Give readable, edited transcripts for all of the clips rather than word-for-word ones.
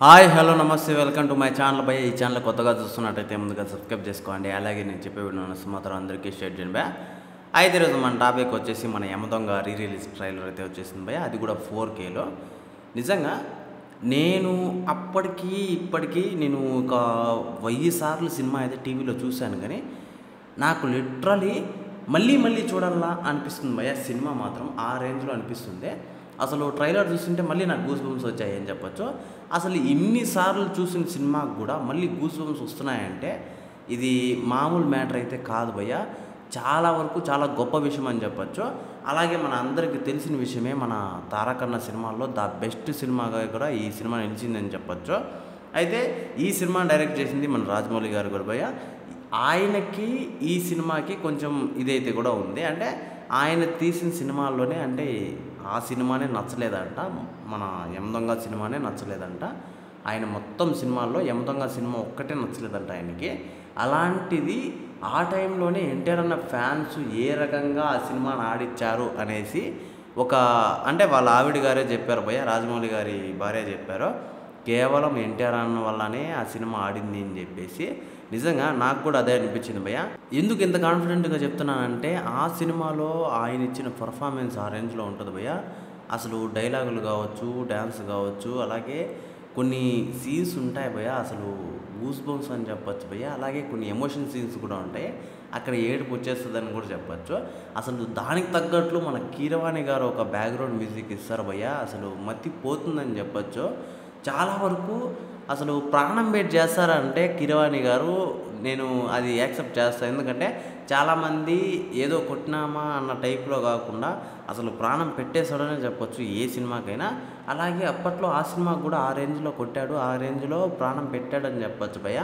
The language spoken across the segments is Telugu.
హాయ్ హలో నమస్తే వెల్కమ్ టు మై ఛానల్ భయ్య. ఈ ఛానల్ కొత్తగా చూస్తున్నట్టయితే ముందుగా సబ్స్క్రైబ్ చేసుకోండి. అలాగే నేను చెప్పే వీడియోస్ మాత్రం అందరికీ షేర్ చేయండి భయ్య. అయితే ఈరోజు మన టాపిక్ వచ్చేసి మన యమదొంగ రిలీజ్ ట్రైలర్ అయితే వచ్చేసింది భయ్య. అది కూడా 4Kలో. నిజంగా నేను అప్పటికి ఇప్పటికీ నేను ఒక 1000 సార్లు సినిమా అయితే టీవీలో చూశాను, కానీ నాకు లిటరలీ మళ్ళీ చూడాలా అనిపిస్తుంది భయ్య. సినిమా మాత్రం ఆ రేంజ్లో అనిపిస్తుంది. అసలు ట్రైలర్ చూస్తుంటే మళ్ళీ నాకు గూస్ బంప్స్ వచ్చాయి అని చెప్పొచ్చు. అసలు ఇన్నిసార్లు చూసిన సినిమాకు కూడా మళ్ళీ గూస్ బంప్స్ వస్తున్నాయంటే ఇది మామూలు మ్యాటర్ అయితే కాదు భయ్య. చాలా వరకు చాలా గొప్ప విషయం అని చెప్పొచ్చు. అలాగే మన అందరికీ తెలిసిన విషయమే, మన తారకన్న సినిమాల్లో ద బెస్ట్ సినిమాగా కూడా ఈ సినిమా నిలిచిందని చెప్పొచ్చు. అయితే ఈ సినిమా డైరెక్ట్ చేసింది మన రాజమౌళి గారు కూడా భయ్య. ఆయనకి ఈ సినిమాకి కొంచెం ఇదైతే కూడా ఉంది. అంటే ఆయన తీసిన సినిమాల్లోనే అంటే ఆ సినిమానే నచ్చలేదంట, మన యమదొంగ సినిమానే నచ్చలేదంట. ఆయన మొత్తం సినిమాల్లో యమదొంగ సినిమా ఒక్కటే నచ్చలేదంట ఆయనకి. అలాంటిది ఆ టైంలోనే ఎన్టీఆర్ అన్న ఫ్యాన్స్ ఏ రకంగా ఆ సినిమాని ఆడిచ్చారు అనేసి ఒక అంటే వాళ్ళ ఆవిడ గారే చెప్పారు భయ్య, రాజమౌళి గారి భార్య చెప్పారు. కేవలం ఎన్టీఆర్ అన్న వల్లనే ఆ సినిమా ఆడింది అని చెప్పేసి. నిజంగా నాకు కూడా అదే అనిపించింది భయ్య. ఎందుకు ఇంత కాన్ఫిడెంట్గా చెప్తున్నానంటే ఆ సినిమాలో ఆయన ఇచ్చిన పర్ఫార్మెన్స్ ఆ రేంజ్లో ఉంటుంది భయ్య. అసలు డైలాగులు కావచ్చు, డ్యాన్స్ కావచ్చు, అలాగే కొన్ని సీన్స్ ఉంటాయి భయ్య, అసలు గూస్ బంప్స్ అని చెప్పొచ్చు భయ్య. అలాగే కొన్ని ఎమోషన్ సీన్స్ కూడా ఉంటాయి, అక్కడ ఏడుపు వచ్చేస్తుందని కూడా చెప్పచ్చు. అసలు దానికి తగ్గట్లు మన కీరవాణి గారు ఒక బ్యాక్గ్రౌండ్ మ్యూజిక్ ఇస్తారు భయ్య, అసలు మతి పోతుందని చెప్పచ్చు. చాలా వరకు అసలు ప్రాణం పెట్టి చేస్తారంటే కీరవాణి గారు, నేను అది యాక్సెప్ట్ చేస్తాను. ఎందుకంటే చాలామంది ఏదో కొట్టినామా అన్న టైప్లో కాకుండా అసలు ప్రాణం పెట్టేశాడనే చెప్పొచ్చు ఏ సినిమాకైనా. అలాగే అప్పట్లో ఆ సినిమాకు కూడా ఆ రేంజ్లో కొట్టాడు, ఆ రేంజ్లో ప్రాణం పెట్టాడని చెప్పొచ్చు భయ్య.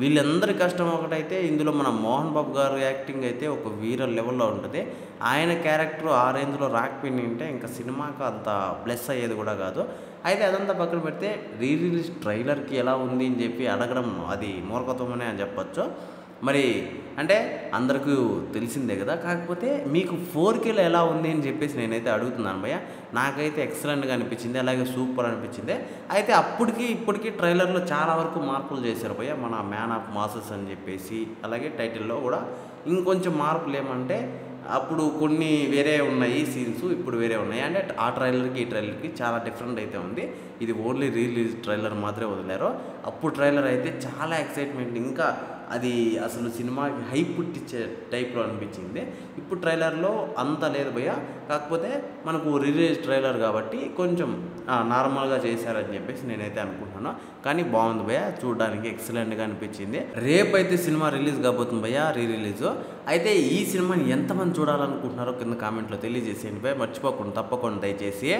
వీళ్ళందరి కష్టం ఒకటైతే ఇందులో మన మోహన్ బాబు గారు యాక్టింగ్ అయితే ఒక వీర లెవెల్లో ఉంటుంది. ఆయన క్యారెక్టర్ ఆ రేంజ్లో రాకపోయింటే ఇంకా సినిమాకు అంత ప్లస్ అయ్యేది కూడా కాదు. అయితే అదంతా పక్కన పెడితే రిలీజ్ ట్రైలర్కి ఎలా ఉంది అని చెప్పి అడగడం అది మూర్ఖత్వమనే అని చెప్పొచ్చు. మరి అంటే అందరికీ తెలిసిందే కదా, కాకపోతే మీకు 4Kలో ఎలా ఉంది అని చెప్పేసి నేనైతే అడుగుతున్నాను భయ్య. నాకైతే ఎక్సలెంట్గా అనిపించింది, అలాగే సూపర్ అనిపించింది. అయితే అప్పటికి ఇప్పటికీ ట్రైలర్లో చాలా వరకు మార్పులు చేశారు భయ్య. మన మ్యాన్ ఆఫ్ మాసెస్ అని చెప్పేసి, అలాగే టైటిల్లో కూడా ఇంకొంచెం మార్పులు ఏమంటే అప్పుడు కొన్ని వేరే ఉన్నాయి సీన్స్, ఇప్పుడు వేరే ఉన్నాయి. అంటే ఆ ట్రైలర్కి ఈ ట్రైలర్కి చాలా డిఫరెంట్ అయితే ఉంది. ఇది ఓన్లీ రిలీజ్ ట్రైలర్ మాత్రమే వదిలేరు. అప్పుడు ట్రైలర్ అయితే చాలా ఎక్సైట్మెంట్, ఇంకా అది అసలు సినిమాకి హైప్ పుట్టించే టైప్లో అనిపించింది. ఇప్పుడు ట్రైలర్లో అంత లేదు భయ్య, కాకపోతే మనకు రిలీజ్ ట్రైలర్ కాబట్టి కొంచెం నార్మల్గా చేశారని చెప్పేసి నేనైతే అనుకుంటున్నాను. కానీ బాగుంది భయ్య, చూడడానికి ఎక్సలెంట్గా అనిపించింది. రేపు అయితే సినిమా రిలీజ్ కాబోతుంది భయ్య, రిలీజ్. అయితే ఈ సినిమాని ఎంతమంది చూడాలనుకుంటున్నారో కింద కామెంట్లో తెలియజేసేయండి భయ్య. మర్చిపోకుండా తప్పకుండా దయచేసి.